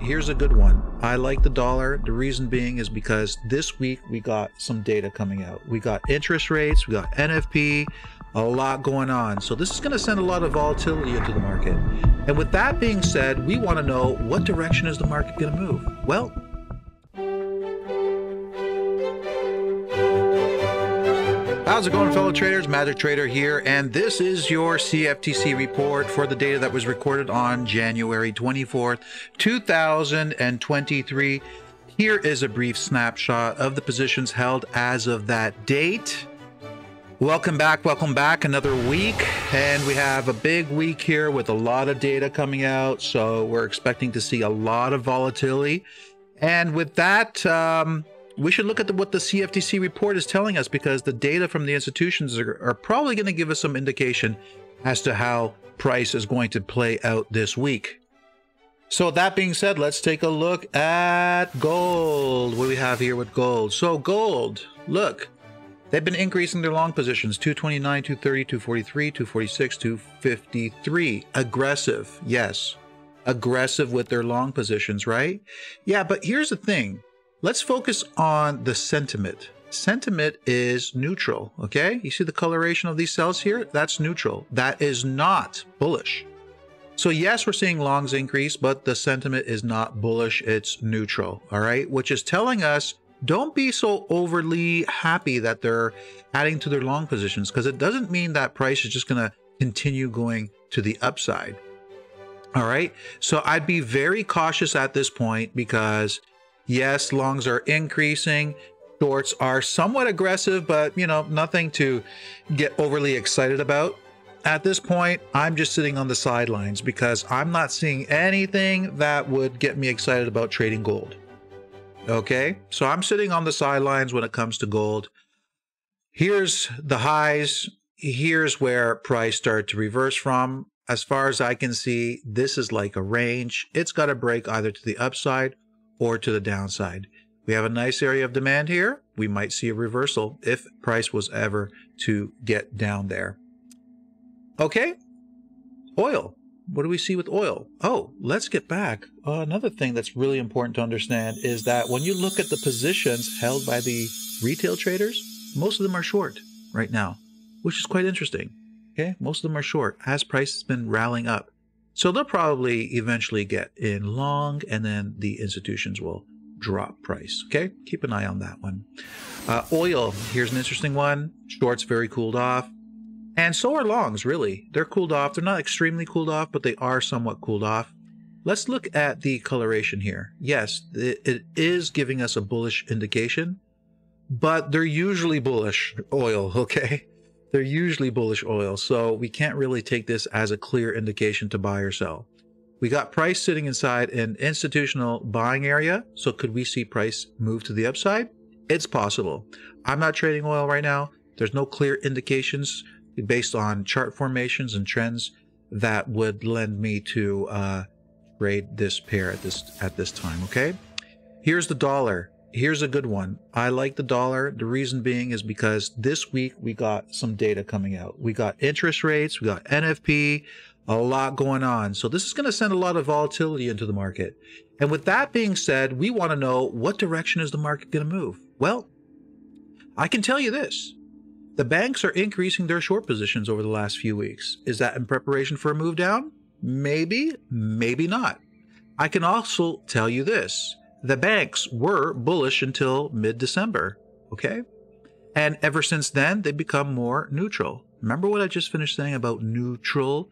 here's a good one. I like the dollar. The reason being is because this week we got some data coming out. We got interest rates, we got NFP, a lot going on. So this is going to send a lot of volatility into the market. And with that being said, we want to know, what direction is the market going to move? Well, how's it going, fellow traders? Magic Trader here, and this is your CFTC report for the data that was recorded on January 24th, 2023. Here is a brief snapshot of the positions held as of that date. Welcome back, another week, and we have a big week here with a lot of data coming out, so we're expecting to see a lot of volatility. And with that, we should look at what the CFTC report is telling us, because the data from the institutions are probably going to give us some indication as to how price is going to play out this week. So that being said, let's take a look at gold. What do we have here with gold? So gold, look, they've been increasing their long positions, 229, 230, 243, 246, 253. Aggressive, yes. Aggressive with their long positions, right? Yeah, but here's the thing. Let's focus on the sentiment. Sentiment is neutral, okay? You see the coloration of these cells here? That's neutral. That is not bullish. So yes, we're seeing longs increase, but the sentiment is not bullish. It's neutral, all right? Which is telling us, don't be so overly happy that they're adding to their long positions, because it doesn't mean that price is just going to continue going to the upside. All right. So I'd be very cautious at this point, because yes, longs are increasing. Shorts are somewhat aggressive, but you know, nothing to get overly excited about. At this point, I'm just sitting on the sidelines because I'm not seeing anything that would get me excited about trading gold. Okay, so I'm sitting on the sidelines when it comes to gold. Here's the highs. Here's where price started to reverse from. As far as I can see, this is like a range. It's got to break either to the upside or to the downside. We have a nice area of demand here. We might see a reversal if price was ever to get down there. Okay, oil. What do we see with oil? Oh, let's get back. Another thing that's really important to understand is that when you look at the positions held by the retail traders, most of them are short right now, which is quite interesting. Okay, most of them are short as price has been rallying up. So they'll probably eventually get in long, and then the institutions will drop price. Okay, keep an eye on that one. Oil, here's an interesting one. Shorts very cooled off. And so are longs, really. They're cooled off. They're not extremely cooled off, but they are somewhat cooled off. Let's look at the coloration here. Yes, it is giving us a bullish indication, but they're usually bullish oil, okay? They're usually bullish oil, so we can't really take this as a clear indication to buy or sell. We got price sitting inside an institutional buying area, so could we see price move to the upside? It's possible. I'm not trading oil right now. There's no clear indications based on chart formations and trends that would lend me to trade this pair at this time, okay? Here's the dollar. Here's a good one. I like the dollar. The reason being is because this week we got some data coming out. We got interest rates, we got NFP, a lot going on. So this is going to send a lot of volatility into the market. And with that being said, we want to know, what direction is the market going to move? Well, I can tell you this. The banks are increasing their short positions over the last few weeks. Is that in preparation for a move down? Maybe, maybe not. I can also tell you this. The banks were bullish until mid-December, okay? And ever since then, they've become more neutral. Remember what I just finished saying about neutral?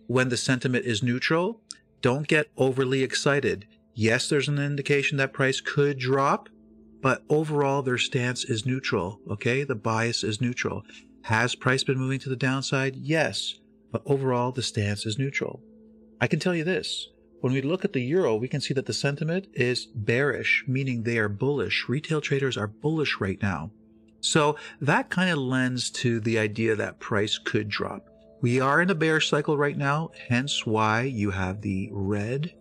When the sentiment is neutral, don't get overly excited. Yes, there's an indication that price could drop, but overall their stance is neutral, okay? The bias is neutral. Has price been moving to the downside? Yes, but overall the stance is neutral. I can tell you this. When we look at the euro, we can see that the sentiment is bearish, meaning they are bullish. Retail traders are bullish right now. So that kind of lends to the idea that price could drop. We are in a bearish cycle right now, hence why you have the red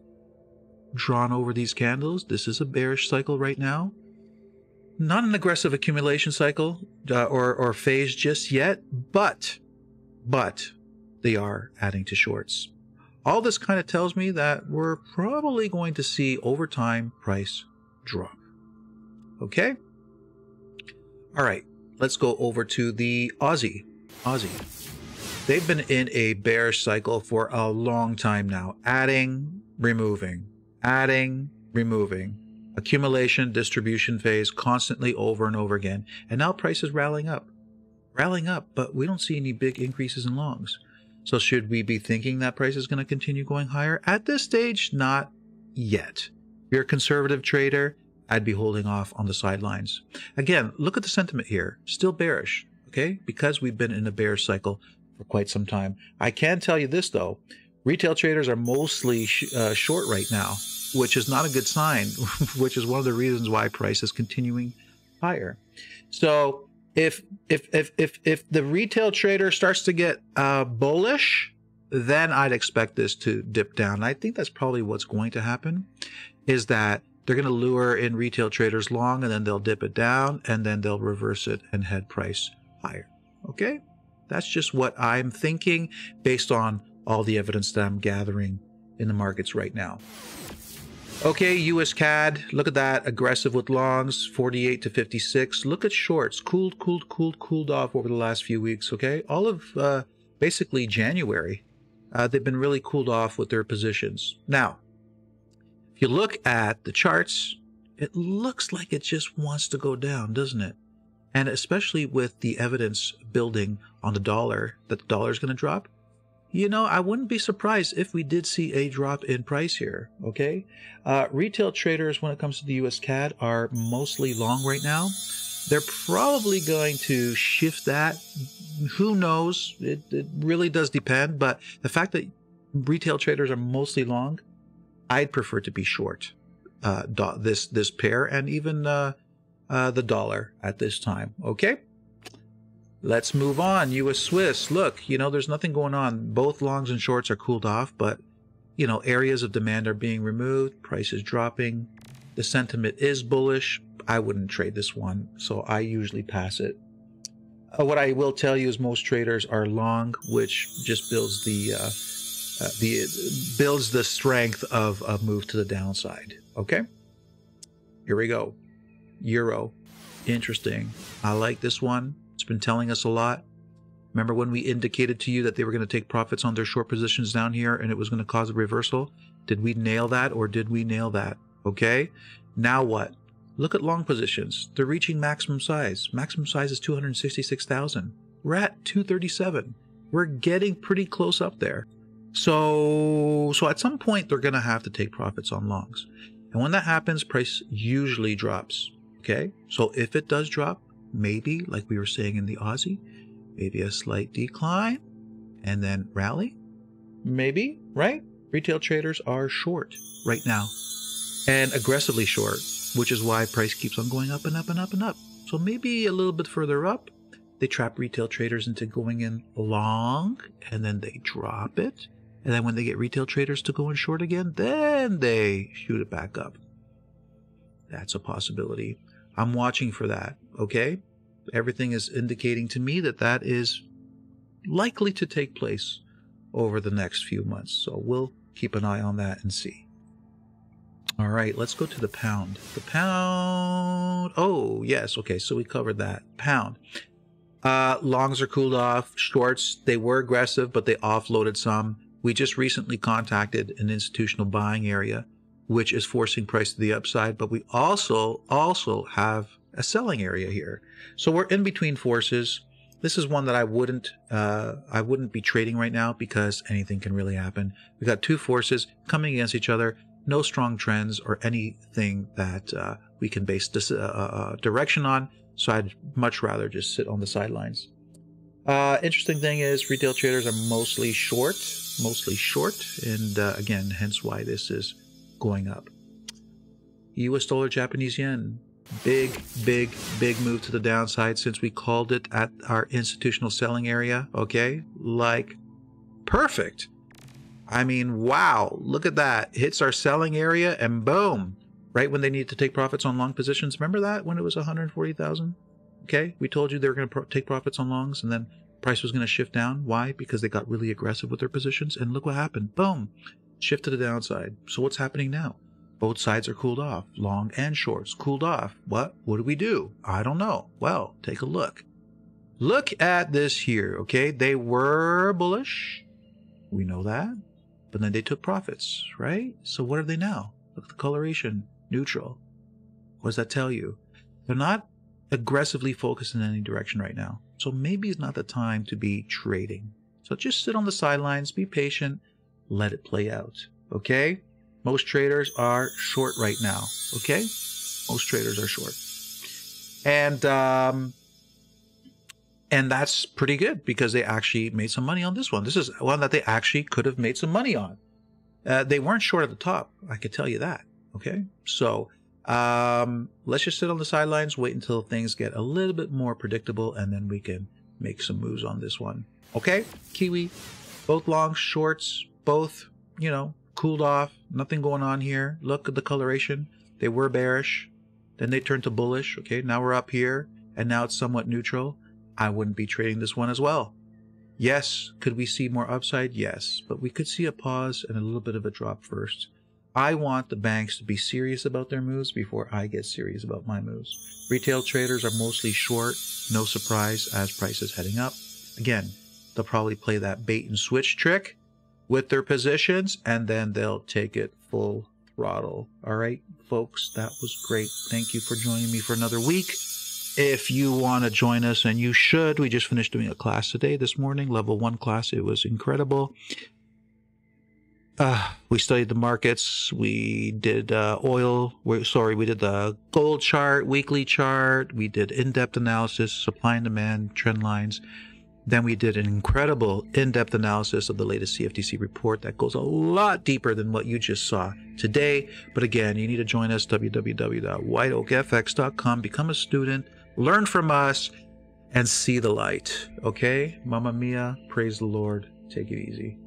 drawn over these candles. This is a bearish cycle right now. Not an aggressive accumulation cycle or phase just yet, but they are adding to shorts. all this kind of tells me that we're probably going to see over time price drop. Okay? All right, let's go over to the Aussie. They've been in a bearish cycle for a long time now. Adding, removing. Adding, removing. Accumulation, distribution phase, constantly over and over again. And now price is rallying up. But we don't see any big increases in longs. So should we be thinking that price is going to continue going higher? At this stage, not yet. If you're a conservative trader, I'd be holding off on the sidelines. Again, look at the sentiment here. Still bearish, okay? Because we've been in a bearish cycle for quite some time. I can tell you this, though. Retail traders are mostly short right now, which is not a good sign, which is one of the reasons why price is continuing higher. So if the retail trader starts to get bullish, then I'd expect this to dip down. And I think that's probably what's going to happen, is that they're going to lure in retail traders long, and then they'll dip it down, and then they'll reverse it and head price higher. Okay? That's just what I'm thinking based on all the evidence that I'm gathering in the markets right now. Okay, USCAD, look at that, aggressive with longs, 48 to 56. Look at shorts, cooled off over the last few weeks, okay? All of basically January, they've been really cooled off with their positions. Now, if you look at the charts, it looks like it just wants to go down, doesn't it? And especially with the evidence building on the dollar, that the dollar is going to drop. You know, I wouldn't be surprised if we did see a drop in price here, okay? Retail traders, when it comes to the USCAD, are mostly long right now. They're probably going to shift that. Who knows? It really does depend. But the fact that retail traders are mostly long, I'd prefer to be short this pair and even the dollar at this time, okay? Let's move on. US Swiss. Look, you know, there's nothing going on. Both longs and shorts are cooled off, but, you know, areas of demand are being removed. Price is dropping. The sentiment is bullish. I wouldn't trade this one, so I usually pass it. What I will tell you is most traders are long, which just builds the strength of a move to the downside. Okay? Here we go. Euro. Interesting. I like this one. It's been telling us a lot. Remember when we indicated to you that they were going to take profits on their short positions down here and it was going to cause a reversal? Did we nail that, or did we nail that? Okay. Now what? Look at long positions. They're reaching maximum size. Maximum size is 266,000. We're at 237. We're getting pretty close up there. So at some point they're going to have to take profits on longs. And when that happens, price usually drops. Okay. So if it does drop, maybe, like we were saying in the Aussie, maybe a slight decline and then rally. Maybe, right? Retail traders are short right now and aggressively short, which is why price keeps on going up and up and up and up. So maybe a little bit further up, they trap retail traders into going in long and then they drop it. And then when they get retail traders to go in short again, then they shoot it back up. That's a possibility. I'm watching for that, okay? Everything is indicating to me that that is likely to take place over the next few months. So we'll keep an eye on that and see. All right, let's go to the pound. The pound. Oh, yes. Okay, so we covered that. Pound. Longs are cooled off. Shorts, they were aggressive, but they offloaded some. We just recently contacted an institutional buying area, which is forcing price to the upside, but we also have a selling area here. So we're in between forces. This is one that I wouldn't be trading right now because anything can really happen. We got two forces coming against each other, no strong trends or anything that we can base this direction on. So I'd much rather just sit on the sidelines. Interesting thing is retail traders are mostly short, and again, hence why this is going up. US dollar, Japanese yen. Big move to the downside since we called it at our institutional selling area. Okay, like perfect. I mean, wow, look at that. Hits our selling area and boom, right when they need to take profits on long positions. Remember that when it was 140,000? Okay, we told you they were going to take profits on longs, and then price was going to shift down. Why? Because they got really aggressive with their positions, and look what happened. Boom, shift to the downside. So what's happening now? Both sides are cooled off. Long and shorts cooled off. What do we do? I don't know. Well, take a look. Look at this here, okay? They were bullish. We know that. But then they took profits, right? So what are they now? Look at the coloration. Neutral. What does that tell you? They're not aggressively focused in any direction right now. So maybe it's not the time to be trading. So just sit on the sidelines, be patient, let it play out, okay? Most traders are short right now, okay? Most traders are short. And that's pretty good because they actually made some money on this one. This is one that they actually could have made some money on. They weren't short at the top, I could tell you that, okay? So let's just sit on the sidelines, wait until things get a little bit more predictable, and then we can make some moves on this one, okay? Kiwi, both long, shorts, both, you know, cooled off, nothing going on here. Look at the coloration. They were bearish, then they turned to bullish. Okay, now we're up here, and now it's somewhat neutral. I wouldn't be trading this one as well. Yes, could we see more upside? Yes, but we could see a pause and a little bit of a drop first. I want the banks to be serious about their moves before I get serious about my moves. Retail traders are mostly short, no surprise as prices heading up. Again, they'll probably play that bait and switch trick with their positions, and then they'll take it full throttle. All right, folks, that was great. Thank you for joining me for another week. If you want to join us, and you should, we just finished doing a class today, this morning, level 1 class. It was incredible. We studied the markets. We did we did the gold chart, weekly chart. We did in-depth analysis, supply and demand, trend lines. Then we did an incredible in-depth analysis of the latest CFTC report that goes a lot deeper than what you just saw today. But again, you need to join us, www.whiteoakfx.com. Become a student, learn from us, and see the light. Okay? Mamma mia, praise the Lord. Take it easy.